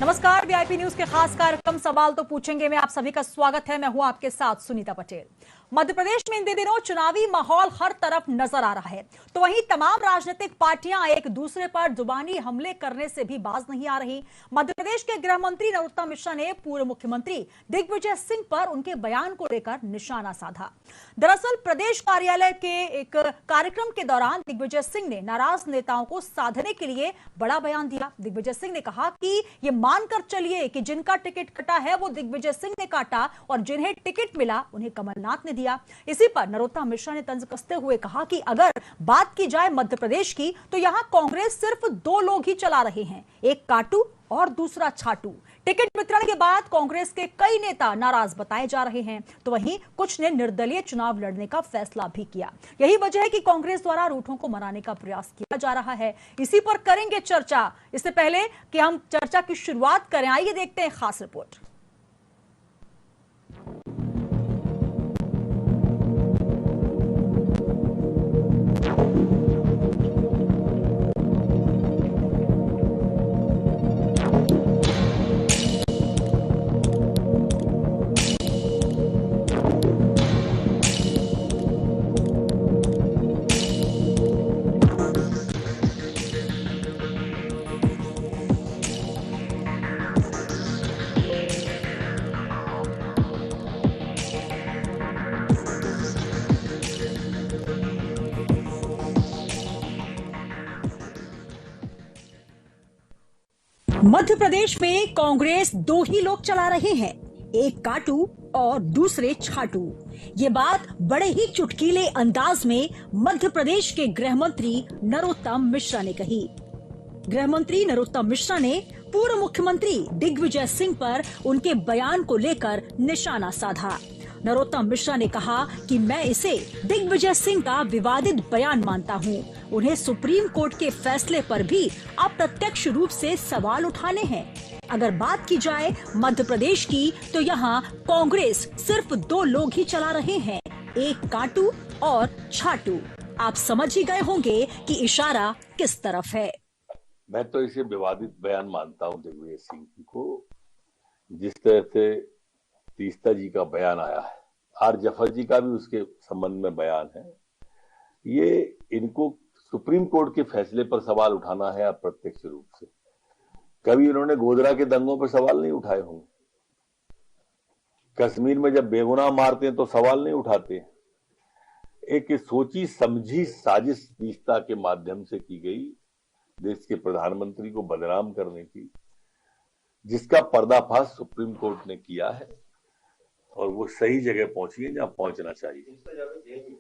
नमस्कार, VIP news के खास कार्यक्रम सवाल तो पूछेंगे में आप सभी का स्वागत है। मैं हूं आपके साथ सुनीता पटेल। मध्य प्रदेश में इन दिनों चुनावी माहौल हर तरफ नजर आ रहा है, तो वहीं तमाम राजनीतिक पार्टियां एक दूसरे पर जुबानी हमले करने से भी बाज नहीं आ रही। मध्य प्रदेश के गृह मंत्री नरोत्तम मिश्रा ने पूर्व मुख्यमंत्री दिग्विजय सिंह पर उनके बयान को लेकर निशाना साधा। दरअसल प्रदेश कार्यालय के एक कार्यक्रम के दौरान दिग्विजय सिंह ने नाराज नेताओं को साधने के लिए बड़ा बयान दिया। दिग्विजय सिंह ने कहा कि ये मानकर चलिए कि जिनका टिकट कटा है वो दिग्विजय सिंह ने काटा और जिन्हें टिकट मिला उन्हें कमलनाथ ने दिया। इसी पर नरोत्तम मिश्रा ने तंज कसते हुए कहा कि अगर बात की जाए मध्य प्रदेश की तो यहां कांग्रेस सिर्फ दो लोग ही चला रहे हैं, एक काटू और दूसरा छाटू। टिकट वितरण के बाद कांग्रेस के कई नेता नाराज बताए जा रहे हैं, तो वहीं कुछ ने निर्दलीय चुनाव लड़ने का फैसला भी किया। यही वजह है कि कांग्रेस द्वारा रूठों को मनाने का प्रयास किया जा रहा है। इसी पर करेंगे चर्चा। इससे पहले कि हम चर्चा की शुरुआत करें, आइए देखते हैं खास रिपोर्ट। मध्य प्रदेश में कांग्रेस दो ही लोग चला रहे हैं, एक काटू और दूसरे छाटू। ये बात बड़े ही चुटकीले अंदाज में मध्य प्रदेश के गृह मंत्री नरोत्तम मिश्रा ने कही। गृह मंत्री नरोत्तम मिश्रा ने पूर्व मुख्यमंत्री दिग्विजय सिंह पर उनके बयान को लेकर निशाना साधा। नरोत्तम मिश्रा ने कहा कि मैं इसे दिग्विजय सिंह का विवादित बयान मानता हूं। उन्हें सुप्रीम कोर्ट के फैसले पर भी अप्रत्यक्ष रूप से सवाल उठाने हैं। अगर बात की जाए मध्य प्रदेश की तो यहाँ कांग्रेस सिर्फ दो लोग ही चला रहे हैं, एक काटू और छाटू। आप समझ ही गए होंगे कि इशारा किस तरफ है। मैं तो इसे विवादित बयान मानता हूं दिग्विजय सिंह को। जिस तरह से तीस्ता जी का बयान आया है, आर जफर जी का भी उसके संबंध में बयान है, ये इनको सुप्रीम कोर्ट के फैसले पर सवाल उठाना है अप्रत्यक्ष रूप से। कभी इन्होंने गोधरा के दंगों पर सवाल नहीं उठाए होंगे, कश्मीर में जब बेगुनाह मारते हैं तो सवाल नहीं उठाते। एक सोची समझी साजिश तीस्ता के माध्यम से की गई देश के प्रधानमंत्री को बदनाम करने की, जिसका पर्दाफाश सुप्रीम कोर्ट ने किया है और वो सही जगह पहुंची है जहां पहुंचना चाहिए।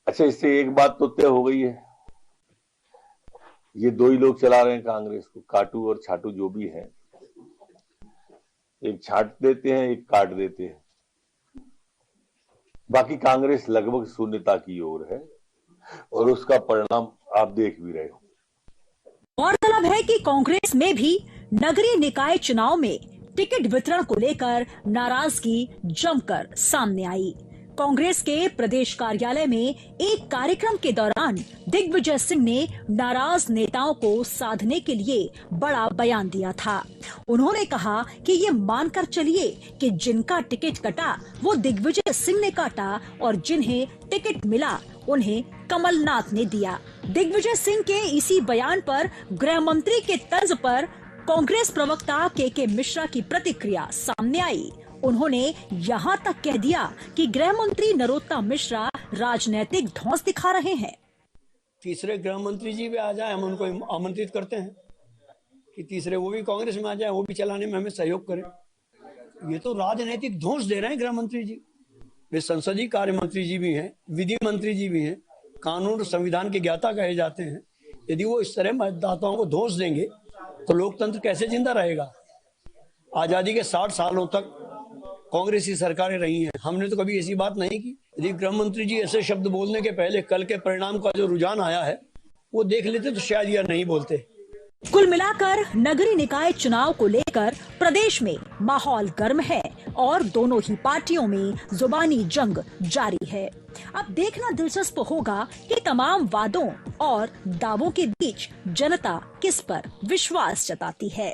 अच्छा, इससे एक बात तो तय हो गई है, ये दो ही लोग चला रहे हैं कांग्रेस को, काटू और छाटू जो भी हैं। एक छाट देते हैं, एक काट देते हैं। बाकी कांग्रेस लगभग शून्यता की ओर है और उसका परिणाम आप देख भी रहे हो। गौरतलब है कि कांग्रेस में भी नगरीय निकाय चुनाव में टिकट वितरण को लेकर नाराजगी जमकर सामने आई। कांग्रेस के प्रदेश कार्यालय में एक कार्यक्रम के दौरान दिग्विजय सिंह ने नाराज नेताओं को साधने के लिए बड़ा बयान दिया था। उन्होंने कहा कि ये मानकर चलिए कि जिनका टिकट कटा वो दिग्विजय सिंह ने काटा और जिन्हें टिकट मिला उन्हें कमलनाथ ने दिया। दिग्विजय सिंह के इसी बयान पर गृह मंत्री के तर्ज पर कांग्रेस प्रवक्ता के मिश्रा की प्रतिक्रिया सामने आई। उन्होंने यहाँ तक कह दिया कि गृह मंत्री नरोत्तम मिश्रा राजनीतिक धौंस दिखा रहे हैं। तीसरे गृह मंत्री जी भी आ जाए, हम उनको आमंत्रित करते हैं कि तीसरे वो भी कांग्रेस में आ जाए, वो भी चलाने में हमें सहयोग करें। ये तो राजनीतिक धौंस दे रहे हैं गृह मंत्री जी। वे संसदीय कार्य मंत्री जी भी हैं, विधि मंत्री जी भी हैं, कानून और संविधान के ज्ञाता कहे जाते हैं। यदि वो इस तरह मतदाताओं को धौंस देंगे तो लोकतंत्र कैसे जिंदा रहेगा। आजादी के 60 सालों तक कांग्रेस की सरकारें रही हैं, हमने तो कभी ऐसी बात नहीं की। यदि गृह मंत्री जी ऐसे शब्द बोलने के पहले कल के परिणाम का जो रुझान आया है वो देख लेते तो शायद यह नहीं बोलते। कुल मिलाकर नगरीय निकाय चुनाव को लेकर प्रदेश में माहौल गर्म है और दोनों ही पार्टियों में जुबानी जंग जारी है। अब देखना दिलचस्प होगा कि तमाम वादों और दावों के बीच जनता किस पर विश्वास जताती है।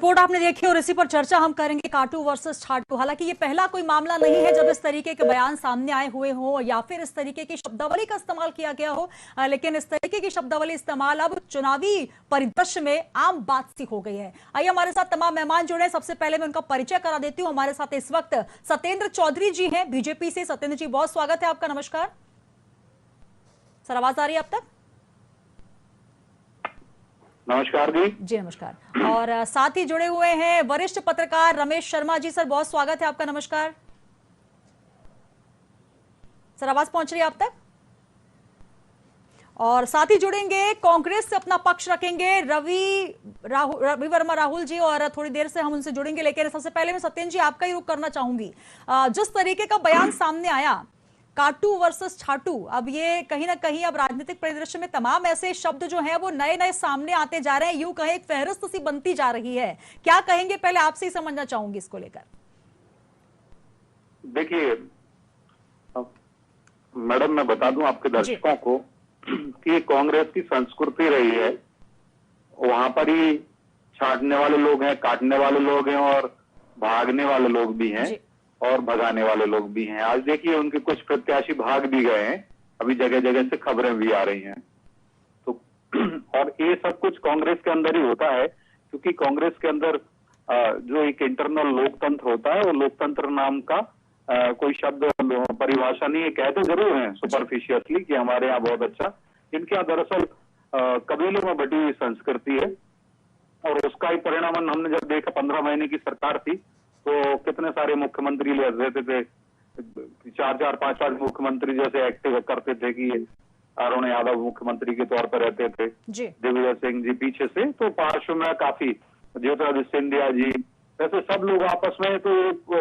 रिपोर्ट आपने देखी और इसी पर चर्चा हम करेंगे, काटू वर्सेस छाटू। हालांकि ये पहला कोई मामला नहीं है जब इस तरीके के बयान सामने आए हुए हो या फिर इस तरीके की शब्दावली का इस्तेमाल किया गया हो, लेकिन इस तरीके की शब्दावली इस्तेमाल अब चुनावी परिदृश्य में आम बात सी हो गई है। आइए हमारे साथ तमाम मेहमान जुड़े हैं। सबसे पहले मैं उनका परिचय करा देती हूँ। हमारे साथ इस वक्त सत्येंद्र चौधरी जी हैं बीजेपी से। सत्येंद्र जी, बहुत स्वागत है आपका। नमस्कार सर, आवाज आ रही है अब तक? नमस्कार जी। जी नमस्कार। और साथ ही जुड़े हुए हैं वरिष्ठ पत्रकार रमेश शर्मा जी। सर, बहुत स्वागत है आपका। नमस्कार सर, आवाज पहुंच रही है आप तक? और साथ ही जुड़ेंगे, कांग्रेस से अपना पक्ष रखेंगे रवि वर्मा राहुल जी, और थोड़ी देर से हम उनसे जुड़ेंगे। लेकिन सबसे पहले मैं सत्येंद्र जी आपका ही रुख करना चाहूंगी। जिस तरीके का बयान सामने आया, काटू वर्सेस छाटू, अब ये कहीं ना कहीं अब राजनीतिक परिदृश्य में तमाम ऐसे शब्द जो हैं वो नए नए सामने आते जा रहे हैं। यूं कहें एक फहरिस्त सी बनती जा रही है। क्या कहेंगे, पहले आपसे ही समझना चाहूंगी इसको लेकर। देखिए मैडम, मैं बता दूं आपके दर्शकों को कि कांग्रेस की संस्कृति रही है, वहां पर ही छाटने वाले लोग हैं, काटने वाले लोग हैं और भागने वाले लोग भी हैं और भगाने वाले लोग भी हैं। आज देखिए उनके कुछ प्रत्याशी भाग भी गए हैं, अभी जगह जगह से खबरें भी आ रही हैं। तो और ये सब कुछ कांग्रेस के अंदर ही होता है, क्योंकि कांग्रेस के अंदर जो एक इंटरनल लोकतंत्र होता है, वो लोकतंत्र नाम का कोई शब्द परिभाषा नहीं है। कहते जरूर हैं सुपरफिशियसली कि हमारे यहाँ बहुत अच्छा, इनके यहाँ दरअसल कबीलों में बटी हुई संस्कृति है। और उसका ही परिणाम हमने जब देखा, 15 महीने की सरकार थी तो कितने सारे मुख्यमंत्री रहते थे, 4-4, 5-5 मुख्यमंत्री जैसे एक्टिव करते थे कि अरुण यादव मुख्यमंत्री के तौर पर रहते थे, दिग्विजय सिंह जी पीछे से, तो पार्श्व में काफी ज्योतिरादित्य सिंधिया जी, वैसे सब लोग आपस में तो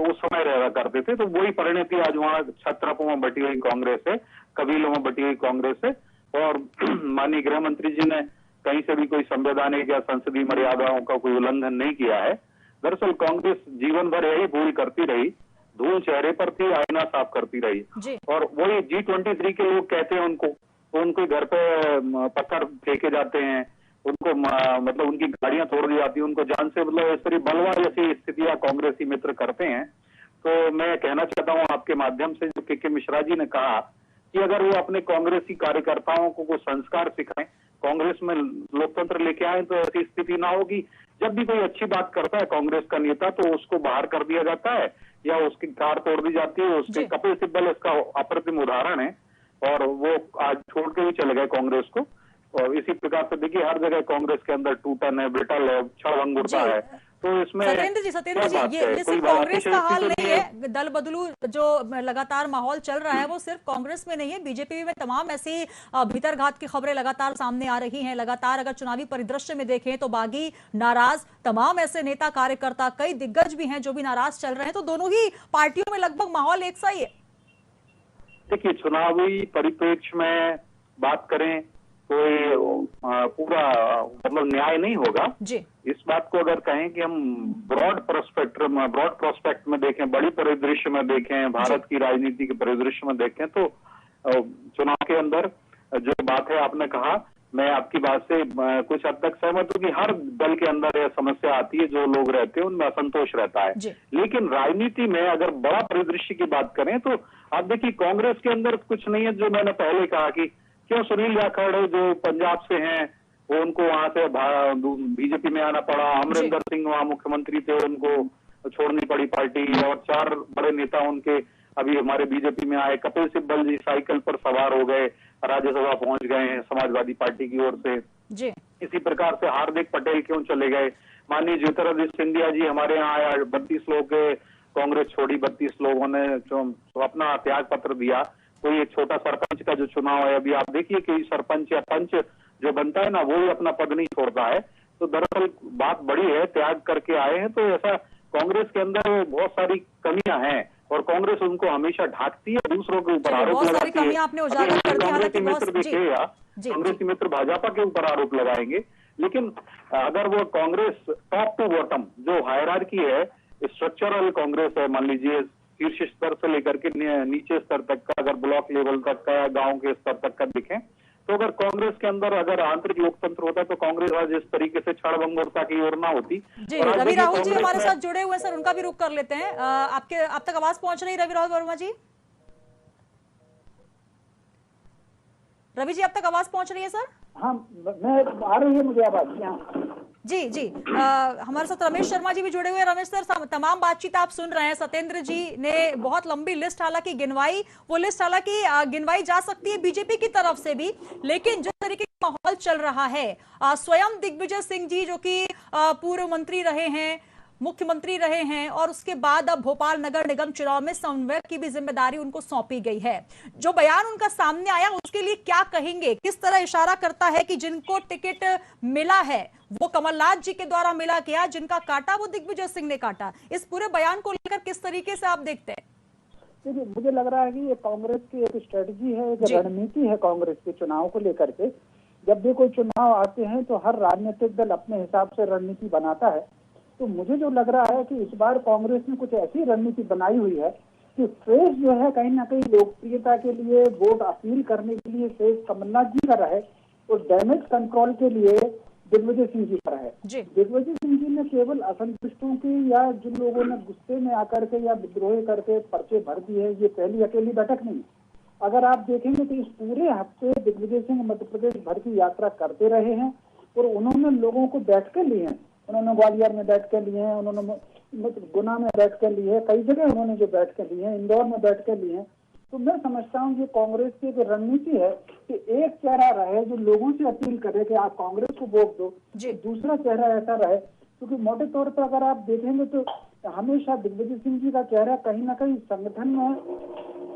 उस समय रहा करते थे। तो वही परिणति आज वहाँ छत्रपों में बटी हुई कांग्रेस है, कबीलों में बटी हुई कांग्रेस है। और माननीय गृह मंत्री जी ने कहीं से भी कोई संवैधानिक या संसदीय मर्यादाओं का कोई उल्लंघन नहीं किया है। दरअसल कांग्रेस जीवन भर यही भूल करती रही, धूल चेहरे पर थी, आईना साफ करती रही। और वही G23 के लोग कहते हैं उनके घर पे पत्थर फेंके जाते हैं, उनको मतलब उनकी गाड़ियां तोड़ दी जाती है, उनको जान से मतलब इस तरह बलवा जैसी स्थितियां कांग्रेसी मित्र करते हैं। तो मैं कहना चाहता हूं आपके माध्यम से, जो के मिश्रा जी ने कहा कि अगर वो अपने कांग्रेसी कार्यकर्ताओं को संस्कार सिखाएं, कांग्रेस में लोकतंत्र लेके आए, तो ऐसी स्थिति ना होगी। जब भी कोई अच्छी बात करता है कांग्रेस का नेता तो उसको बाहर कर दिया जाता है या उसकी कार तोड़ दी जाती है। उसके कपिल सिब्बल इसका अप्रतिम उदाहरण है, और वो आज छोड़ के भी चले गए कांग्रेस को। और इसी प्रकार से देखिए हर जगह कांग्रेस के अंदर टूटन है, ब्रिटल है, छड़भंग उड़ता है। तो इसमें सत्येंद्र जी ये सिर्फ कांग्रेस का हाल नहीं है। दल बदलू जो लगातार माहौल चल रहा है वो सिर्फ कांग्रेस में नहीं है, बीजेपी में तमाम ऐसी भीतरघात की खबरें लगातार सामने आ रही हैं। लगातार अगर चुनावी परिदृश्य में देखें तो बागी नाराज, तमाम ऐसे नेता कार्यकर्ता, कई दिग्गज भी हैं जो भी नाराज चल रहे हैं। तो दोनों ही पार्टियों में लगभग माहौल एक सा ही है। देखिए चुनावी परिप्रेक्ष्य में बात करें कोई पूरा मतलब न्याय नहीं होगा जी। इस बात को अगर कहें कि हम ब्रॉड प्रोस्पेक्ट में देखें, बड़ी परिदृश्य में देखें, भारत की राजनीति के परिदृश्य में देखें, तो चुनाव के अंदर जो बात है आपने कहा, मैं आपकी बात से कुछ हद तक सहमत हूं कि हर दल के अंदर यह समस्या आती है, जो लोग रहते हैं उनमें असंतोष रहता है। लेकिन राजनीति में अगर बड़ा परिदृश्य की बात करें तो आप देखिए कांग्रेस के अंदर कुछ नहीं है। जो मैंने पहले कहा कि क्यों सुनील जाखड़ जो पंजाब से हैं वो उनको वहां से बीजेपी में आना पड़ा, अमरिंदर सिंह वहां मुख्यमंत्री थे, उनको छोड़नी पड़ी पार्टी, और 4 बड़े नेता उनके अभी हमारे बीजेपी में आए। कपिल सिब्बल जी साइकिल पर सवार हो गए, राज्यसभा पहुंच गए हैं समाजवादी पार्टी की ओर से जी। इसी प्रकार से हार्दिक पटेल क्यों चले गए, माननीय ज्योतिरादित्य सिंधिया जी हमारे यहाँ आया, 32 लोग कांग्रेस छोड़ी, 32 लोगों ने अपना त्याग पत्र दिया। कोई एक छोटा सरपंच का जो चुनाव है, अभी आप देखिए कि सरपंच या पंच जो बनता है ना, वो ही अपना पद नहीं छोड़ता है। तो दरअसल बात बड़ी है, त्याग करके आए हैं। तो ऐसा कांग्रेस के अंदर बहुत सारी कमियां हैं और कांग्रेस उनको हमेशा ढाकती है, दूसरों के ऊपर आरोप लगाती है। कांग्रेसी मित्र देखिएगा, कांग्रेसी मित्र भाजपा के ऊपर आरोप लगाएंगे, लेकिन अगर वो कांग्रेस टॉप टू बॉटम जो हायरार्की है, स्ट्रक्चरल कांग्रेस है, मान लीजिए शीर्ष स्तर से लेकर के नीचे स्तर तक का, अगर ब्लॉक लेवल तक का या गांव के स्तर तक का देखें, तो अगर कांग्रेस के अंदर अगर आंतरिक लोकतंत्र होता तो कांग्रेस आज इस तरीके से क्षणभंगुरता की ओर ना होती। जी, रवि राहुल जी हमारे साथ जुड़े हुए हैं सर, उनका भी रुख कर लेते हैं। आप तक आवाज पहुंच रही है रवि राहुल वर्मा जी? रवि जी, अब तक आवाज पहुंच रही है सर? हाँ, मैं आ रही है मुझे आवाज। जी जी, हमारे साथ रमेश शर्मा जी भी जुड़े हुए हैं। रमेश सर, तमाम बातचीत आप सुन रहे हैं। सत्येंद्र जी ने बहुत लंबी लिस्ट हालांकि गिनवाई, वो लिस्ट हालांकि गिनवाई जा सकती है बीजेपी की तरफ से भी, लेकिन जिस तरीके का माहौल चल रहा है, स्वयं दिग्विजय सिंह जी जो कि पूर्व मंत्री रहे हैं, मुख्यमंत्री रहे हैं, और उसके बाद अब भोपाल नगर निगम चुनाव में समन्वयक की भी जिम्मेदारी उनको सौंपी गई है। जो बयान उनका सामने आया उसके लिए क्या कहेंगे? किस तरह इशारा करता है कि जिनको टिकट मिला है वो कमलनाथ जी के द्वारा मिला गया, जिनका काटा वो दिग्विजय सिंह ने काटा। इस पूरे बयान को लेकर किस तरीके से आप देखते हैं? देखिए, मुझे लग रहा है कि ये कांग्रेस की एक स्ट्रेटजी है, एक रणनीति है कांग्रेस के चुनाव को लेकर के। जब भी कोई चुनाव आते हैं तो हर राजनीतिक दल अपने हिसाब से रणनीति बनाता है। तो मुझे जो लग रहा है कि इस बार कांग्रेस ने कुछ ऐसी रणनीति बनाई हुई है कि फेस जो है कहीं ना कहीं लोकप्रियता के लिए, वोट अपील करने के लिए फेस कमलनाथ जी का रहे, और डैमेज कंट्रोल के लिए दिग्विजय सिंह जी का रहे। दिग्विजय सिंह जी ने केवल असंतुष्टों की या जिन लोगों ने गुस्से में आकर के या विद्रोह करके पर्चे भर दिए, ये पहली अकेली बैठक नहीं। अगर आप देखेंगे तो इस पूरे हफ्ते दिग्विजय सिंह मध्य प्रदेश भर की यात्रा करते रहे हैं और उन्होंने लोगों को बैठकें ली हैं। उन्होंने ग्वालियर में बैठकें ली हैं, उन्होंने गुना में बैठकें ली है, कई जगह उन्होंने जो बैठकें ली हैं, इंदौर में बैठकें ली हैं। तो मैं समझता हूँ ये कांग्रेस की एक रणनीति है कि एक चेहरा रहे जो लोगों से अपील करे कि आप कांग्रेस को वोट दो, दूसरा चेहरा ऐसा रहे। क्योंकि मोटे तौर पर अगर आप देखेंगे तो हमेशा दिग्विजय सिंह जी का चेहरा कहीं ना कहीं संगठन में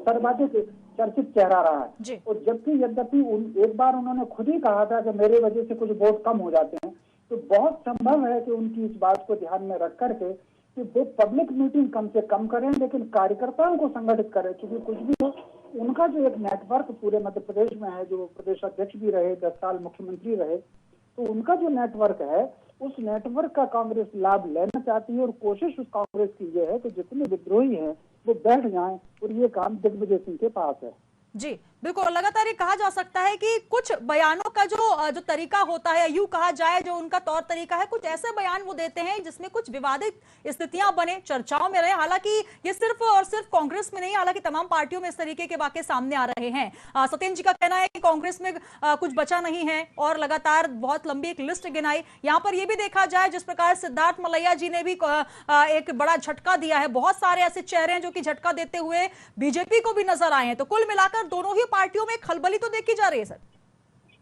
सर्वाधिक चर्चित चेहरा रहा है। और जबकि यद्यपि एक बार उन्होंने खुद ही कहा था कि मेरे वजह से कुछ वोट कम हो जाते हैं, तो बहुत संभव है कि उनकी इस बात को ध्यान में रख करके कि वो पब्लिक मीटिंग कम से कम करें, लेकिन कार्यकर्ताओं को संगठित करें। क्योंकि कुछ भी हो, उनका जो एक नेटवर्क पूरे मध्य प्रदेश में है, जो प्रदेश अध्यक्ष भी रहे, 10 साल मुख्यमंत्री रहे, तो उनका जो नेटवर्क है उस नेटवर्क का कांग्रेस लाभ लेना चाहती है। और कोशिश उस कांग्रेस की ये है कि जितने विद्रोही हैं वो बैठ जाएं, और ये काम दिग्विजय सिंह के पास है। जी बिल्कुल, लगातार ये कहा जा सकता है कि कुछ बयानों का जो तरीका होता है, यूं कहा जाए जो उनका तौर तरीका है, कुछ ऐसे बयान वो देते हैं जिसमें कुछ विवादित स्थितियां बने, चर्चाओं में रहे। हालांकि ये सिर्फ और सिर्फ कांग्रेस में नहीं, हालांकि तमाम पार्टियों में इस तरीके के वाकये सामने आ रहे हैं। सत्येंद्र जी का कहना है कि कांग्रेस में कुछ बचा नहीं है, और लगातार बहुत लंबी एक लिस्ट गिनाई। यहाँ पर यह भी देखा जाए जिस प्रकार सिद्धार्थ मलैया जी ने भी एक बड़ा झटका दिया है, बहुत सारे ऐसे चेहरे हैं जो कि झटका देते हुए बीजेपी को भी नजर आए हैं। तो कुल मिलाकर दोनों ही पार्टियों में खलबली तो देखी जा रही है सर।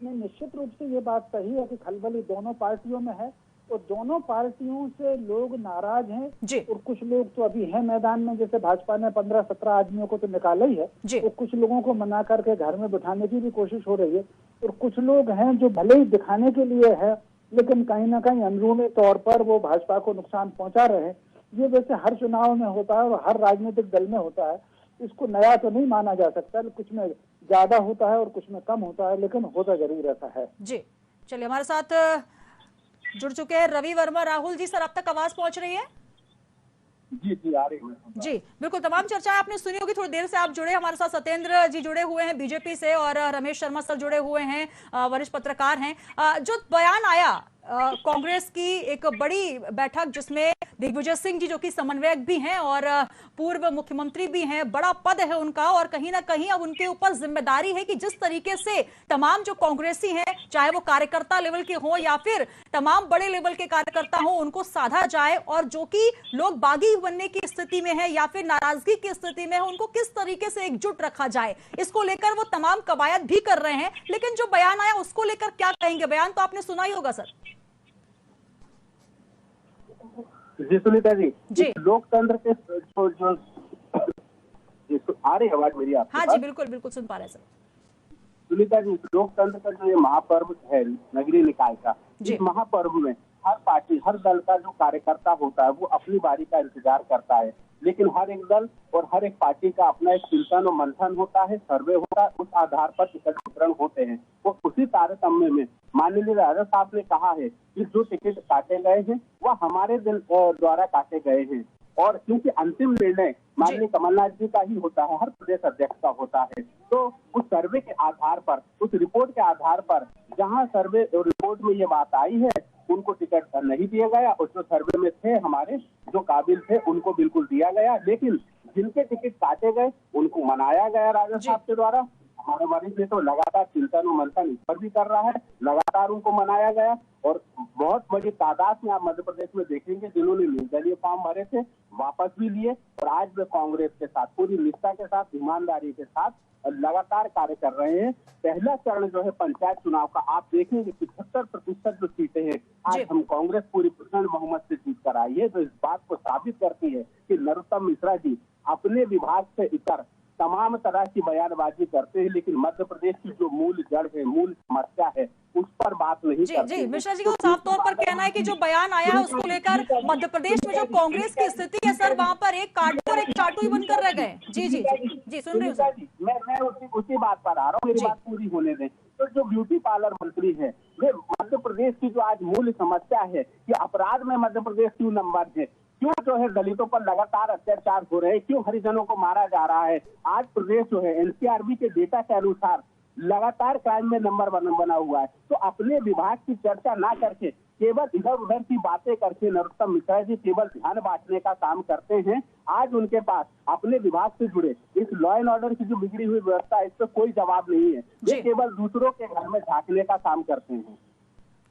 निश्चित रूप से ये बात सही है कि खलबली दोनों पार्टियों में है, और दोनों पार्टियों से लोग नाराज हैं। और कुछ लोग तो अभी हैं मैदान में, जैसे भाजपा ने 15-17 आदमियों को तो निकाला ही है, और कुछ लोगों को मना करके घर में बिठाने की भी कोशिश हो रही है। और कुछ लोग हैं जो भले ही दिखाने के लिए है, लेकिन कहीं ना कहीं अंदरूनी तौर पर वो भाजपा को नुकसान पहुंचा रहे हैं। ये वैसे हर चुनाव में होता है और हर राजनीतिक दल में होता है, इसको नया तो नहीं माना जा सकता। कुछ में ज्यादा होता है और कुछ में कम होता है, लेकिन होता जरूर रहता है। जी चलिए, हमारे साथ जुड़ चुके हैं रवि वर्मा। राहुल जी, सर अब तक आवाज पहुंच रही है? जी जी आ रही है। जी बिल्कुल, तमाम चर्चाएं आपने सुनी होगी। थोड़ी देर से आप जुड़े, हमारे साथ सत्येंद्र जी जुड़े हुए हैं बीजेपी से, और रमेश शर्मा सर जुड़े हुए हैं, वरिष्ठ पत्रकार हैं। जो बयान आया कांग्रेस की एक बड़ी बैठक जिसमें दिग्विजय सिंह जी जो कि समन्वयक भी हैं और पूर्व मुख्यमंत्री भी हैं, बड़ा पद है उनका, और कहीं ना कहीं अब उनके ऊपर जिम्मेदारी है कि जिस तरीके से तमाम जो कांग्रेसी हैं, चाहे वो कार्यकर्ता लेवल के हों या फिर तमाम बड़े लेवल के कार्यकर्ता हों, उनको साधा जाए, और जो कि लोग बागी बनने की स्थिति में है या फिर नाराजगी की स्थिति में है, उनको किस तरीके से एकजुट रखा जाए, इसको लेकर वो तमाम कवायद भी कर रहे हैं। लेकिन जो बयान आया उसको लेकर क्या कहेंगे? बयान तो आपने सुना ही होगा सर। जी सुनीता जी, लोकतंत्र के जो आ रही आवाज मेरी आपके हाँ जी बिल्कुल बिल्कुल सुन पा रहे हैं सर। सुनीता जी, लोकतंत्र का जो ये महापर्व है नगरीय निकाय का, इस महापर्व में हर पार्टी, हर दल का जो कार्यकर्ता होता है वो अपनी बारी का इंतजार करता है, लेकिन हर एक दल और हर एक पार्टी का अपना एक चिंतन और मंथन होता है, सर्वे होता है, उस आधार पर टिकट वितरण होते हैं। वो उसी तारतम्य में माननीय राजा साहब ने कहा है कि जो टिकट काटे गए हैं वह हमारे दिल द्वारा काटे गए हैं। और क्योंकि अंतिम निर्णय माननीय कमलनाथ जी का ही होता है, हर प्रदेश अध्यक्ष का होता है, तो उस सर्वे के आधार पर, उस रिपोर्ट के आधार पर जहां सर्वे रिपोर्ट में ये बात आई है उनको टिकट नहीं दिया गया, और जो सर्वे में थे हमारे जो काबिल थे उनको बिल्कुल दिया गया, लेकिन जिनके टिकट काटे गए उनको मनाया गया राजद साहब के द्वारा। हमारे मरीज ने तो लगातार चिंतन और मंथन इस पर भी कर रहा है, लगातार उनको मनाया गया, और बहुत बड़ी तादाद में आप मध्य प्रदेश में देखेंगे जिन्होंने निर्दलीय फॉर्म भरे थे वापस भी लिए, और आज वे कांग्रेस के साथ पूरी निष्ठा के साथ, ईमानदारी के साथ लगातार कार्य कर रहे हैं। पहला चरण जो है पंचायत चुनाव का, आप देखेंगे 75% जो सीटें हैं आज हम कांग्रेस पूरी प्रचंड बहुमत से जीत कर आई है, तो इस बात को साबित करती है कि नरोत्तम मिश्रा जी अपने विभाग से इतर तमाम तरह की बयानबाजी करते हैं, लेकिन मध्य प्रदेश की जो मूल जड़ है, मूल समस्या है, उस पर बात नहीं करते। जी मिश्रा जी को साफ तौर पर कहना है कि जो बयान आया है उसको लेकर मध्य प्रदेश में जो कांग्रेस की स्थिति है सर, वहां पर एक काटू और एक चाटू ही बनकर रह गए। जी जी जी जी सुन रही हूँ। मैं उसी बात पर आ रहा हूँ, मेरी बात पूरी होने दें। तो जो ब्यूटी पार्लर मंत्री है, वे मध्य प्रदेश की जो आज मूल समस्या है कि अपराध में मध्य प्रदेश क्यों नंबर है, क्यों जो है दलितों पर लगातार अत्याचार हो रहे हैं, क्यों हरिजनों को मारा जा रहा है, आज प्रदेश जो है एनसीआरबी के डेटा के अनुसार लगातार क्राइम में नंबर बना हुआ है। तो अपने विभाग की चर्चा ना करके केवल इधर उधर की बातें करके नरोत्तम मिश्रा जी केवल ध्यान बांटने का काम करते हैं। आज उनके पास अपने विभाग से जुड़े इस लॉ एंड ऑर्डर की जो बिगड़ी हुई व्यवस्था है, इस पर कोई जवाब नहीं है, वे केवल दूसरों के घर में झांकने का काम करते हैं।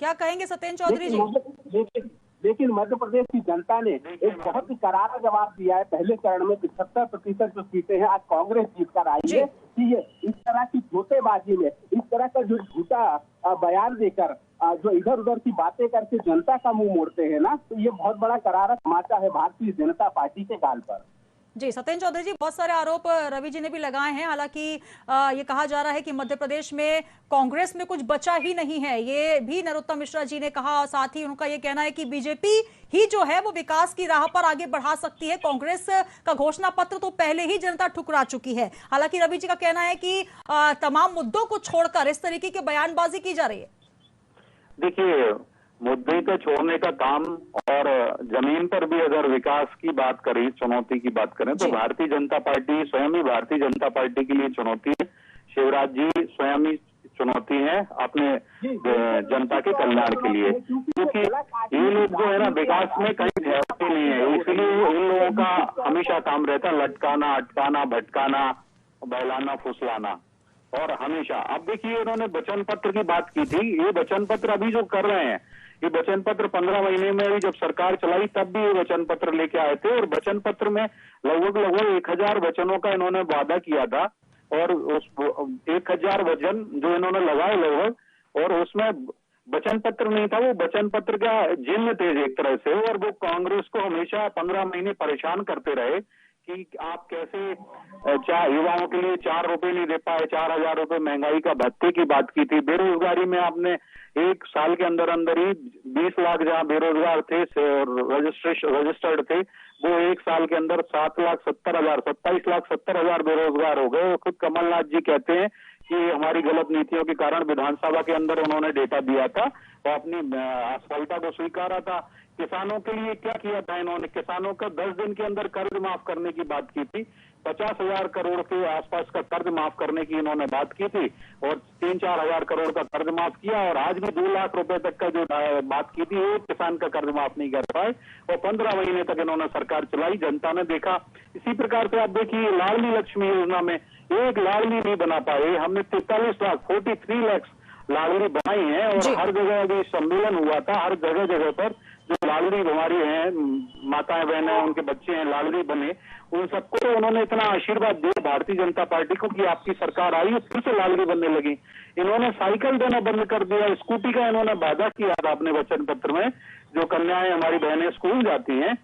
क्या कहेंगे सत्येंद्र चौधरी जी? लेकिन मध्य प्रदेश की जनता ने एक बहुत ही करारा जवाब दिया है। पहले चरण में 75% जो सीटें हैं आज कांग्रेस जीत कर आई है कि ये इस तरह की झूठेबाजी में, इस तरह का जो झूठा बयान देकर जो इधर उधर की बातें करके जनता का मुंह मोड़ते हैं ना, तो ये बहुत बड़ा करारा तमाचा है भारतीय जनता पार्टी के गाल पर। जी सत्येंद्र चौधरी जी, बहुत सारे आरोप रवि जी ने भी लगाए हैं। हालांकि ये कहा जा रहा है कि मध्य प्रदेश में कांग्रेस में कुछ बचा ही नहीं है, ये भी नरोत्तम मिश्रा जी ने कहा, और साथ ही उनका ये कहना है कि बीजेपी ही जो है वो विकास की राह पर आगे बढ़ा सकती है, कांग्रेस का घोषणा पत्र तो पहले ही जनता ठुकरा चुकी है। हालांकि रवि जी का कहना है कि तमाम मुद्दों को छोड़कर इस तरीके की बयानबाजी की जा रही है। देखिए, मुद्दे को छोड़ने का काम, और जमीन पर भी अगर विकास की बात करें, चुनौती की बात करें, तो भारतीय जनता पार्टी स्वयं ही भारतीय जनता पार्टी के लिए चुनौती है। शिवराज जी स्वयं ही चुनौती है अपने जनता के कल्याण के लिए, क्योंकि ये लोग जो है ना विकास में कहीं ठहरते नहीं है, इसलिए इन लोगों का हमेशा काम रहता है लटकाना, अटकाना, भटकाना, बहलाना, फुसलाना, और हमेशा। अब देखिए, इन्होंने वचन पत्र की बात की थी, ये वचन पत्र अभी जो कर रहे हैं, ये वचन पत्र 15 महीने में भी जब सरकार चलाई तब भी ये वचन पत्र लेके आए थे, और वचन पत्र में लगभग 1000 वचनों का इन्होंने वादा किया था, और उस 1000 वचन जो इन्होंने लगाए लगभग, और उसमें वचन पत्र नहीं था, वो वचन पत्र का चिन्ह थे एक तरह से, और वो कांग्रेस को हमेशा 15 महीने परेशान करते रहे कि आप कैसे युवाओं के लिए 4 रुपए नहीं दे पाए, 4000 रुपए महंगाई का भत्ते की बात की थी। बेरोजगारी में आपने एक साल के अंदर अंदर ही 20 लाख जहां बेरोजगार थे रजिस्टर्ड थे, वो एक साल के अंदर 27 लाख 70 हजार बेरोजगार हो गए। खुद कमलनाथ जी कहते हैं कि हमारी गलत नीतियों के कारण विधानसभा के अंदर उन्होंने डेटा दिया था और अपनी असफलता को स्वीकारा था। किसानों के लिए क्या किया था इन्होंने? किसानों का 10 दिन के अंदर कर्ज माफ करने की बात की थी, 50,000 करोड़ के आसपास का कर्ज माफ करने की इन्होंने बात की थी, और 3-4 हजार करोड़ का कर्ज माफ किया, और आज भी 2 लाख रुपए तक का जो बात की थी वो किसान का कर्ज माफ नहीं कर पाए, और 15 महीने तक इन्होंने सरकार चलाई, जनता ने देखा। इसी प्रकार से आप देखिए, लाडली लक्ष्मी योजना में एक लाडली नहीं बना पाए, हमने 43 लाख लाडली बनाई है, और हर जगह भी सम्मेलन हुआ था, हर जगह जगह पर जो लाडली हमारी हैं, माताएं बहनें, उनके बच्चे हैं, लाडली बने, उन सबको तो उन्होंने इतना आशीर्वाद दिया भारतीय जनता पार्टी को कि आपकी सरकार आई, फिर से लाडली बनने लगी। इन्होंने साइकिल देना बंद कर दिया, स्कूटी का इन्होंने वादा किया था अपने वचन पत्र में, जो कन्याएं हमारी बहनें स्कूल जाती हैं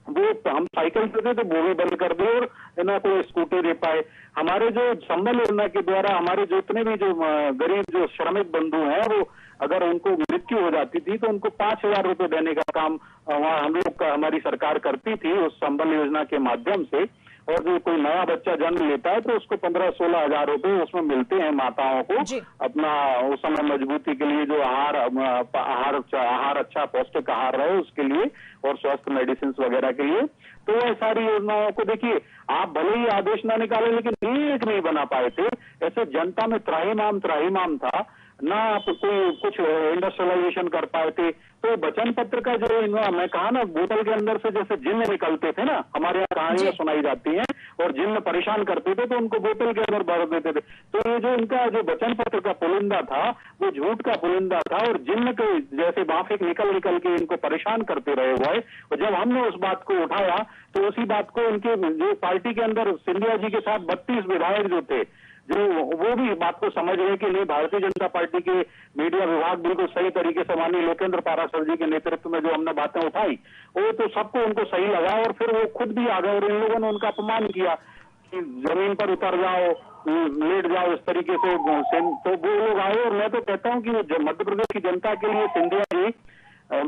वो हम साइकिल देते तो वो भी बंद कर दिए, और ना कोई स्कूटी दे पाए। हमारे जो संबल योजना के द्वारा हमारे जितने भी जो गरीब जो श्रमिक बंधु हैं, वो अगर उनको मृत्यु हो जाती थी तो उनको 5,000 रुपए देने का काम हम लोग हमारी सरकार करती थी उस संबल योजना के माध्यम से। और जो कोई नया बच्चा जन्म लेता है तो उसको 15-16 हजार रुपए उसमें मिलते हैं माताओं को अपना उस समय मजबूती के लिए, जो आहार अच्छा पौष्टिक आहार रहे उसके लिए, और स्वस्थ मेडिसिन वगैरह के लिए। तो ये सारी योजनाओं को देखिए, आप भले ही आदेश ना निकाले लेकिन एक नहीं बना पाए थे। ऐसे जनता में त्राहिमाम था ना, आप कोई कुछ इंडस्ट्रियलाइजेशन कर पाए थे। तो वचन पत्र का जो मैं कहा ना, बोतल के अंदर से जैसे जिन्न निकलते थे ना, हमारे यहाँ कहानियां सुनाई जाती हैं, और जिन्न परेशान करते थे तो उनको बोतल के अंदर भर देते थे। तो ये जो इनका जो वचन पत्र का पुलिंदा था वो झूठ का पुलिंदा था, और जिन्न के जैसे बाफिक निकल के इनको परेशान करते रहे हुए। और जब हमने उस बात को उठाया तो उसी बात को उनके जो पार्टी के अंदर सिंधिया जी के साथ 32 विधायक जो थे, जो वो भी बात को समझ रहे कि नहीं, भारतीय जनता पार्टी के मीडिया विभाग बिल्कुल सही तरीके से माननीय लोकेंद्र पाराशर जी के नेतृत्व में जो हमने बातें उठाई वो तो सबको उनको सही लगा, और फिर वो खुद भी आ गए और इन लोगों ने उनका अपमान किया कि जमीन पर उतर जाओ, लेट जाओ, इस तरीके से। तो वो लोग आए, और मैं तो कहता हूँ कि मध्य प्रदेश की जनता के लिए सिंधिया जी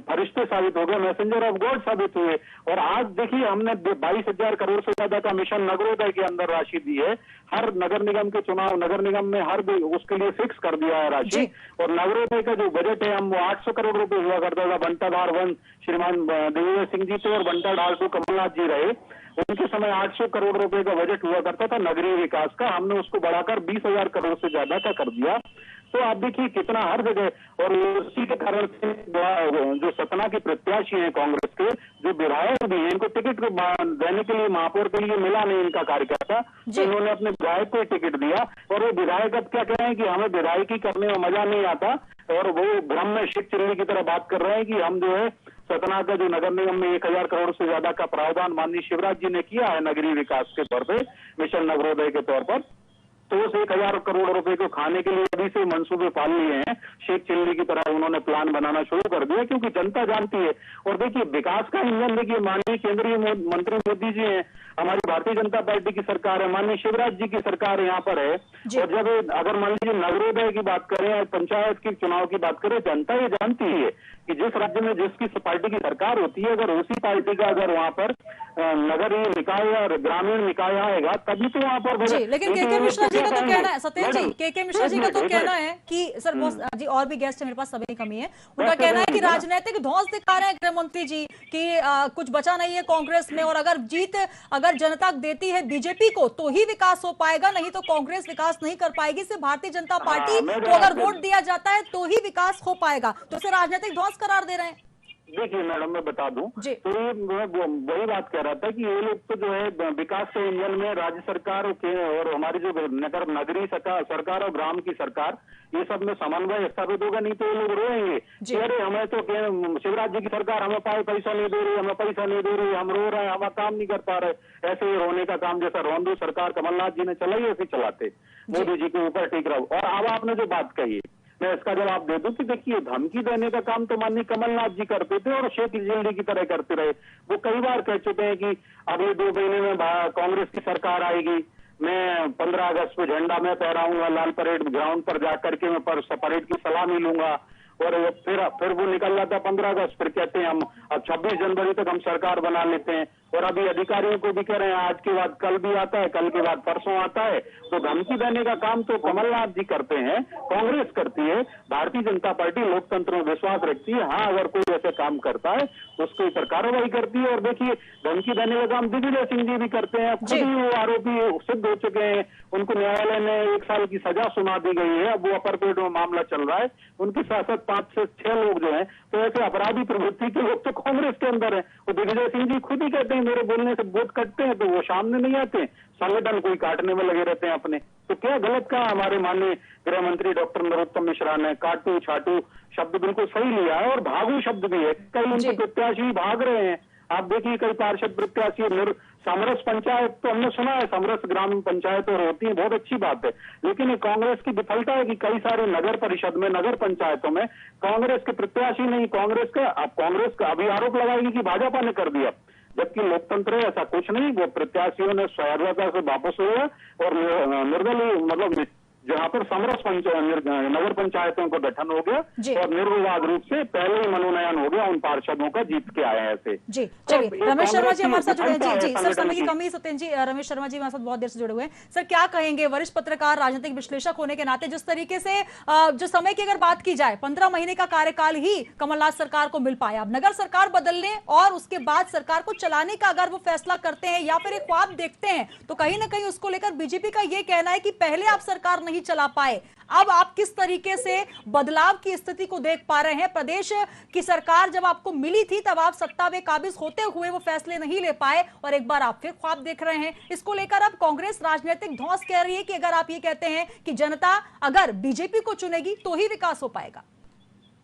फरिश्ते साबित हो गए, मैसेंजर ऑफ गॉड साबित हुए। और आज देखिए, हमने 22,000 करोड़ से ज्यादा का मिशन नगरोदय के अंदर राशि दी है। हर नगर निगम के चुनाव, नगर निगम में हर उसके लिए फिक्स कर दिया है राशि। और नगरोदय का जो बजट है, हम वो 800 करोड़ रुपए हुआ करता था। बंटाधार 1 श्रीमान दिग्विजय सिंह जी थे और बंटाधार 2 कमलनाथ जी रहे। उनके समय 800 करोड़ रुपए का बजट हुआ करता था नगरीय विकास का, हमने उसको बढ़ाकर 20,000 करोड़ से ज्यादा का कर दिया। तो आप देखिए कितना हर जगह, और उसी के कारण से जो सतना के प्रत्याशी हैं कांग्रेस के, जो विधायक भी हैं, इनको टिकट देने के लिए महापौर के लिए मिला नहीं इनका कार्यकर्ता, तो इन्होंने अपने विधायक को टिकट दिया। और वो विधायक अब क्या कह रहे हैं कि हमें विधायकी करने में मजा नहीं आता, और वो भ्रम में शिव चिल्ली की तरह बात कर रहे हैं कि हम जो है सतना का जो नगर निगम में 1,000 करोड़ से ज्यादा का प्रावधान माननीय शिवराज जी ने किया है नगरीय विकास के तौर पे, मिशन नगरोदय के तौर पर, तो उस 1,000 करोड़ रुपए को खाने के लिए अभी से मंसूबे पाल लिए हैं। शेख चिल्ली की तरह उन्होंने प्लान बनाना शुरू कर दिया, क्योंकि जनता जानती है। और देखिए, विकास का इंजन देखिए, माननीय केंद्रीय मंत्री मोदी जी हैं, हमारी भारतीय जनता पार्टी की सरकार है, माननीय शिवराज जी की सरकार यहाँ पर है। और जब अगर मान लीजिए नगरोदय की बात करें, पंचायत के चुनाव की बात करें, जनता ये जानती है कि जिस राज्य में जिसकी पार्टी की सरकार होती है, अगर उसी पार्टी का अगर वहाँ पर नगरीय निकाय और ग्रामीण निकाय आएगा तभी तो वहाँ पर। लेकिन के मिश्रा जी का तो कहना है, सत्येंद्र जी, के मिश्रा जी का तो कहना है कि सर जी, और भी गेस्ट है मेरे पास, समय की कमी है, उनका कहना है कि राजनीतिक ध्वंस दिखा रहे हैं गृह मंत्री जी कि कुछ बचा नहीं है कांग्रेस में, और अगर जनता देती है बीजेपी को तो ही विकास हो पाएगा, नहीं तो कांग्रेस विकास नहीं कर पाएगी। सिर्फ भारतीय जनता पार्टी को अगर वोट दिया जाता है तो ही विकास हो पाएगा, तो इसे राजनीतिक ध्वंस करार दे रहे हैं। देखिए मैडम, मैं बता दूं, तो ये वही बात कह रहा था कि ये लोग तो जो है विकास के इंजन में राज्य सरकार और हमारी जो नगरीय सरकार और ग्राम की सरकार, ये सब में समन्वय स्थापित होगा, नहीं तो ये लोग रोएंगे कि अरे हमें तो शिवराज जी की सरकार हमें पैसा नहीं दे रही, हमें पैसा नहीं दे रही, हम रो रहे हैं, हम काम नहीं कर पा रहे। ऐसे ही रोने का काम जैसा रोंदू सरकार कमलनाथ जी ने चलाई ऐसे चलाते, मोदी जी के ऊपर ठीक रहो। और अब आपने जो बात कही, मैं इसका जवाब दे दूं कि देखिए, धमकी देने का काम तो माननीय कमलनाथ जी करते थे और शेख चिल्ली की तरह करते रहे। वो कई बार कह चुके हैं कि अगले 2 महीने में कांग्रेस की सरकार आएगी, मैं 15 अगस्त को झंडा में फहराऊंगा, लाल परेड ग्राउंड पर जाकर के मैं परेड की सलामी लूंगा। और फिर वो निकल जाता है 15 अगस्त, फिर कहते हैं हम अब 26 जनवरी तक हम सरकार बना लेते हैं। और अभी अधिकारियों को भी कह रहे हैं आज के बाद कल भी आता है, कल के बाद परसों आता है। तो धमकी देने का काम तो कमलनाथ जी करते हैं, कांग्रेस करती है। भारतीय जनता पार्टी लोकतंत्र में विश्वास रखती है, हाँ अगर कोई ऐसे काम करता है तो उसके ऊपर कार्रवाई करती है। और देखिए, धमकी देने का काम दिग्विजय सिंह जी भी करते हैं, खुद ही वो आरोपी सिद्ध हो चुके हैं, उनको न्यायालय ने 1 साल की सजा सुना दी गई है। अब वो अपर कोर्ट में मामला चल रहा है, उनके साथ 5 से 6 लोग जो हैं, तो ऐसे अपराधी प्रवृत्ति के लोग तो कांग्रेस के अंदर है। वो दिग्विजय सिंह जी खुद ही कहते हैं मेरे बोलने से वोट कटते हैं, तो वो सामने नहीं आते, संगठन कोई काटने में लगे रहते हैं अपने। तो क्या गलत कहा हमारे माननीय गृह मंत्री डॉक्टर नरोत्तम मिश्रा ने, काटू छाटू शब्द बिल्कुल सही लिया है, और भागू शब्द भी है। कई उनके प्रत्याशी भाग रहे हैं, आप देखिए कई पार्षद प्रत्याशी। समरस पंचायत तो हमने सुना है, समरस ग्राम पंचायत और होती है, बहुत अच्छी बात है, लेकिन ये कांग्रेस की विफलता है कि कई सारी नगर परिषद में, नगर पंचायतों में कांग्रेस के प्रत्याशी नहीं, कांग्रेस का अभी आरोप लगाएगी कि भाजपा ने कर दिया, जबकि लोकतंत्र है ऐसा कुछ नहीं। वो प्रत्याशियों ने स्वायत्तता से वापस हुआ और निर्दलीय मतलब जहां पर समरस नगर पंचायतों का गठन हो गया और निर्विवाद रूप से पहले ही मनोनयन हो गया उन पार्षदों का, जीत के आए ऐसे। जी चलिए, रमेश शर्मा जी हमारे साथ जुड़े हैं। जी जी सर, समय की कमी सत्येंद्र जी, रमेश शर्मा जी हमारे साथ बहुत देर से जुड़े हुए हैं। सर क्या कहेंगे, वरिष्ठ पत्रकार, राजनीतिक विश्लेषक होने के नाते, जिस तरीके से जो समय की अगर बात की जाए, 15 महीने का कार्यकाल ही कमलनाथ सरकार को मिल पाया। अब नगर सरकार बदलने और उसके बाद सरकार को चलाने का अगर वो फैसला करते हैं या फिर एक ख्वाब देखते हैं, तो कहीं ना कहीं उसको लेकर बीजेपी का ये कहना है कि पहले आप सरकार नहीं चला पाए, अब आप किस तरीके से बदलाव की स्थिति को देख पा रहे हैं। प्रदेश की सरकार जब आपको मिली थी तब आप सत्ता में काबिज होते हुए वो फैसले नहीं ले पाए और एक बार आप फिर ख्वाब देख रहे हैं। इसको लेकर अब कांग्रेस राजनीतिक धौंस कह रही है कि अगर आप ये कहते हैं कि जनता अगर बीजेपी को चुनेगी तो ही विकास हो पाएगा।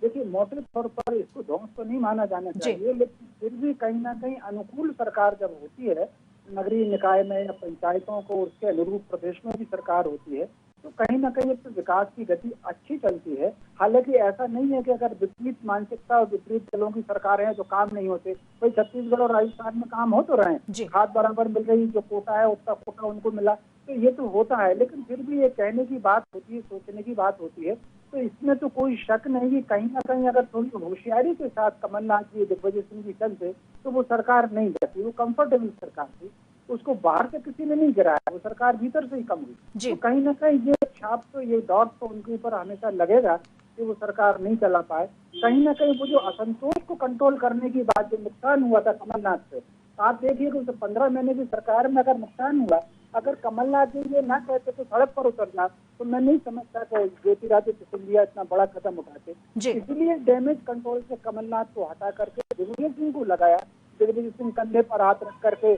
देखिए, मोटे तौर पर इसको धौंस तो नहीं माना जाना चाहिए, लेकिन फिर भी कहीं ना कहीं अनुकूल सरकार जब होती है नगरीय निकाय में या पंचायतों को, उसके अनुरूप प्रदेश में भी सरकार होती है, तो कहीं ना कहीं तो विकास की गति अच्छी चलती है। हालांकि ऐसा नहीं है कि अगर विपरीत मानसिकता और विपरीत दलों की सरकार है तो काम नहीं होते। भाई छत्तीसगढ़ और राजस्थान में काम हो तो रहे हैं, खाद बराबर मिल रही, जो कोटा है उतना कोटा उनको मिला, तो ये तो होता है। लेकिन फिर भी ये कहने की बात होती है, सोचने की बात होती है, तो इसमें तो कोई शक नहीं कि कहीं ना कहीं अगर थोड़ी होशियारी के साथ कमलनाथ जी, दिग्विजय सिंह जी चलते तो वो सरकार नहीं रहती, वो कंफर्टेबल सरकार थी, उसको बाहर से किसी ने नहीं गिराया, वो सरकार भीतर से ही कम हुई। तो कहीं ना कहीं ये छाप तो, ये डॉट तो उनके ऊपर हमेशा लगेगा कि वो सरकार नहीं चला पाए। कहीं ना कहीं वो जो असंतोष को कंट्रोल करने की बात, जो नुकसान हुआ था कमलनाथ से, आप देखिए कि 15 महीने की सरकार में अगर नुकसान हुआ, अगर कमलनाथ जी ये ना कहते तो सड़क पर उतरना, तो मैं नहीं समझता कि ज्योतिरादित्य सिंधिया इतना बड़ा कदम उठाते। इसलिए डैमेज कंट्रोल से कमलनाथ को हटा करके दिग्विजय सिंह को लगाया। दिग्विजय सिंह कंधे पर हाथ रख करके,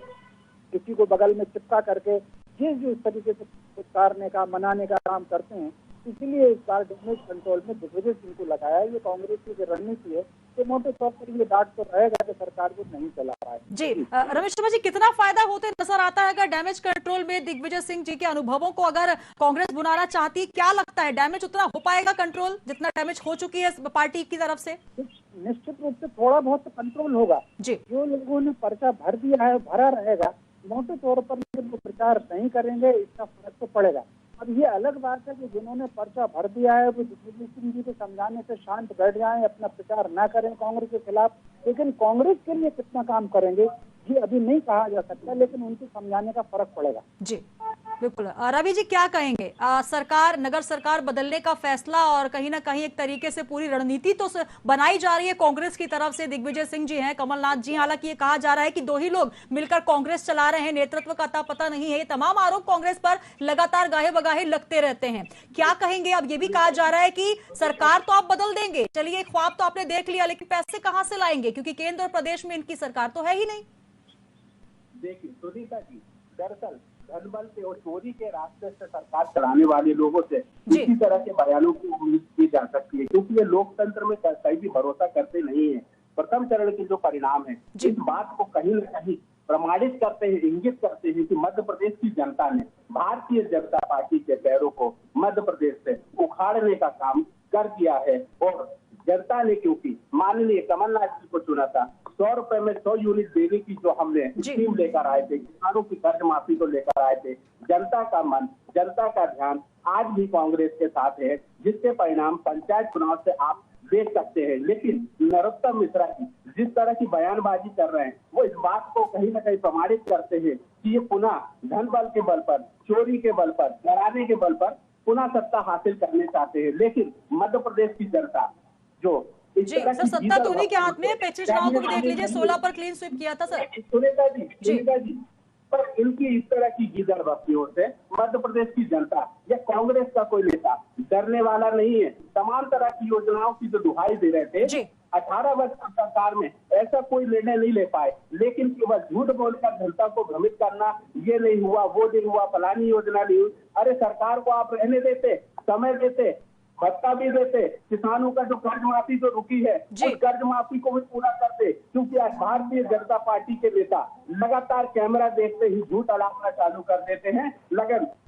किसी को बगल में चिपका करके जिस तरीके से उतारने का, मनाने का काम करते हैं, इसलिए इस बार डैमेज कंट्रोल में दिग्विजय सिंह को लगाया। ये कांग्रेस की जो रणनीति है, तो मोटे तौर पर ये डांट तो रहेगा कि सरकार को नहीं चला रहा है। जी रमेश शर्मा जी, कितना फायदा होते नजर आता है अगर डैमेज कंट्रोल में दिग्विजय सिंह जी के अनुभवों को अगर कांग्रेस बुलाना चाहती, क्या लगता है डैमेज उतना हो पाएगा कंट्रोल जितना डैमेज हो चुकी है पार्टी की तरफ से? निश्चित रूप से थोड़ा बहुत कंट्रोल होगा। जो लोगों ने पर्चा भर दिया है, भरा रहेगा, मोटे तौर पर वो प्रचार नहीं करेंगे, इसका फर्क तो पड़ेगा। अब ये अलग बात है कि जिन्होंने पर्चा भर दिया है वो दिग्विजय सिंह जी के समझाने से शांत बैठ जाएं, अपना प्रचार ना करें कांग्रेस के खिलाफ, लेकिन कांग्रेस के लिए कितना काम करेंगे ये अभी नहीं कहा जा सकता, लेकिन उनको समझाने का फर्क पड़ेगा। जी बिल्कुल। रवि जी क्या कहेंगे, सरकार, नगर सरकार बदलने का फैसला और कहीं ना कहीं एक तरीके से पूरी रणनीति तो बनाई जा रही है कांग्रेस की तरफ से, दिग्विजय सिंह जी हैं, कमलनाथ जी, हालांकि ये कहा जा रहा है कि दो ही लोग मिलकर कांग्रेस चला रहे हैं, नेतृत्व का अता पता नहीं है, ये तमाम आरोप कांग्रेस पर लगातार गाहे बगाहे लगते रहते हैं। क्या कहेंगे? अब ये भी कहा जा रहा है कि सरकार तो आप बदल देंगे, चलिए ख्वाब तो आपने देख लिया, लेकिन पैसे कहां से लाएंगे, क्योंकि केंद्र और प्रदेश में इनकी सरकार तो है ही नहीं। देखिए सुनीता जी, दरअसल धनबल से और चोरी के रास्ते से सरकार चलाने वाले लोगों से इसी तरह के बयानों की उम्मीद की जा सकती है, क्योंकि ये लोकतंत्र में कहीं भी भरोसा करते नहीं है। प्रथम चरण के जो परिणाम है, इस बात को कहीं न कहीं प्रमाणित करते हैं, इंगित करते हैं कि मध्य प्रदेश की जनता ने भारतीय जनता पार्टी के पैरों को मध्य प्रदेश से उखाड़ने का काम कर दिया है। और जनता ने क्योंकि माननीय कमलनाथ जी को चुना था, 100 रुपए में 100 यूनिट देने की जो हमने स्कीम लेकर आए थे, किसानों की कर्ज माफी को लेकर आए थे, जनता का मन, जनता का ध्यान आज भी कांग्रेस के साथ है, जिसके परिणाम पंचायत चुनाव से आप देख सकते हैं। लेकिन नरोत्तम मिश्रा जी जिस तरह की बयानबाजी कर रहे हैं, वो इस बात को कहीं न कहीं प्रमाणित करते हैं कि ये पुनः धन बल के बल पर, चोरी के बल पर, डराने के बल पर पुनः सत्ता हासिल करने चाहते हैं। लेकिन मध्य प्रदेश की जनता जो जी सर, सत्ता तो उन्हीं के हाथ में है। पिछले चुनाव को भी देख लीजिए, 16 पर क्लीन स्वीप किया था सर। सुनीता जी, पर इनकी इस तरह की गीदड़ बस्तियों से मध्य प्रदेश की जनता या कांग्रेस का कोई नेता डरने वाला नहीं है। तमाम तरह की योजनाओं की जो दुहाई दे रहे थे, 18 वर्ष की सरकार में ऐसा कोई निर्णय नहीं ले पाए, लेकिन केवल झूठ बोलकर जनता को भ्रमित करना, ये नहीं हुआ, वो नहीं हुआ, फलानी योजना नहीं हुई। अरे सरकार को आप रहने देते, समय देते, भत्ता भी देते, किसानों का जो कर्ज माफी जो रुकी है उस कर्ज माफी को भी पूरा करते, क्योंकि आज भारतीय जनता पार्टी के नेता लगातार कैमरा देखते ही झूठ अड़ाना चालू कर देते हैं।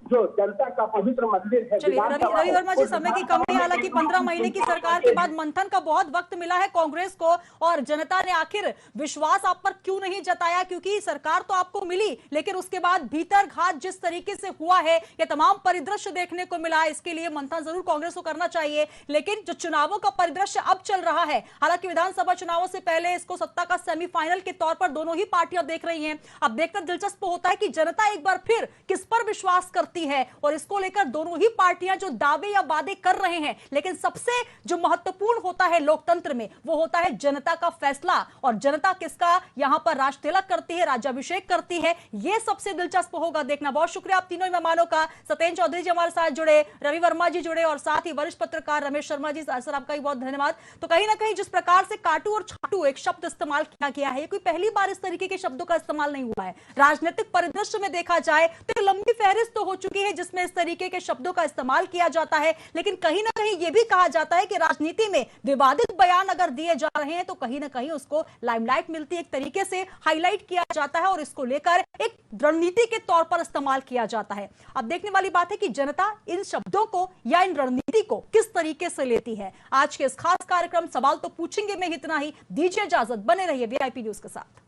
जो जनता का पवित्र मंदिर है। चलिए रवि वर्मा जी, समय की कमी, हालांकि 15 महीने की सरकार के बाद मंथन का बहुत वक्त मिला है कांग्रेस को, और जनता ने आखिर विश्वास आप पर क्यों नहीं जताया? क्योंकि सरकार तो आपको मिली, लेकिन उसके बाद भीतर घात जिस तरीके से हुआ है, ये तमाम परिदृश्य देखने को मिला है। इसके लिए मंथन जरूर कांग्रेस को करना चाहिए, लेकिन जो चुनावों का परिदृश्य अब चल रहा है, हालांकि विधानसभा चुनावों से पहले इसको सत्ता का सेमीफाइनल के तौर पर दोनों ही पार्टियां देख रही हैं। अब देखकर दिलचस्प होता है कि जनता एक बार फिर किस पर विश्वास करती है, और इसको लेकर दोनों ही पार्टियां जो दावे या वादे कर रहे हैं, लेकिन सबसे जो महत्वपूर्ण होता है लोकतंत्र में, वो होता है जनता का फैसला, और जनता किसका यहां पर राज तिलक करती है, राज्याभिषेक करती है, यह सबसे दिलचस्प होगा देखना। बहुत शुक्रिया आप तीनों मेहमानों का। सत्येंद्र चौधरी जी हमारे साथ जुड़े, रवि वर्मा जी जुड़े, और साथ ही वरिष्ठ पत्रकार रमेश शर्मा जी, सर आपका भी बहुत धन्यवाद। तो कहीं ना कहीं जिस प्रकार से काटू और छाटू एक शब्द इस्तेमाल किया गया है, कोई पहली बार इस तरीके के शब्दों का इस्तेमाल नहीं हुआ है। राजनीतिक परिदृश्य में देखा जाए तो लंबी फहरिस्त तो हो चुकी है जिसमें इस तरीके के शब्दों का इस्तेमाल किया जाता है, लेकिन कहीं ना कहीं यह भी कहा जाता है कि राजनीति में विवादित बयान अगर दिए जा रहे हैं तो कहीं ना कहीं उसको लाइमलाइट मिलती है, एक तरीके से हाईलाइट किया जाता है, और इसको लेकर एक रणनीति के तौर पर इस्तेमाल किया जाता है। अब देखने वाली बात है कि जनता इन शब्दों को या इन रणनीति को किस तरीके से लेती है। आज के इस खास कार्यक्रम सवाल तो पूछेंगे में इतना ही। दीजिए इजाजत, बने रहिए VIP न्यूज के साथ।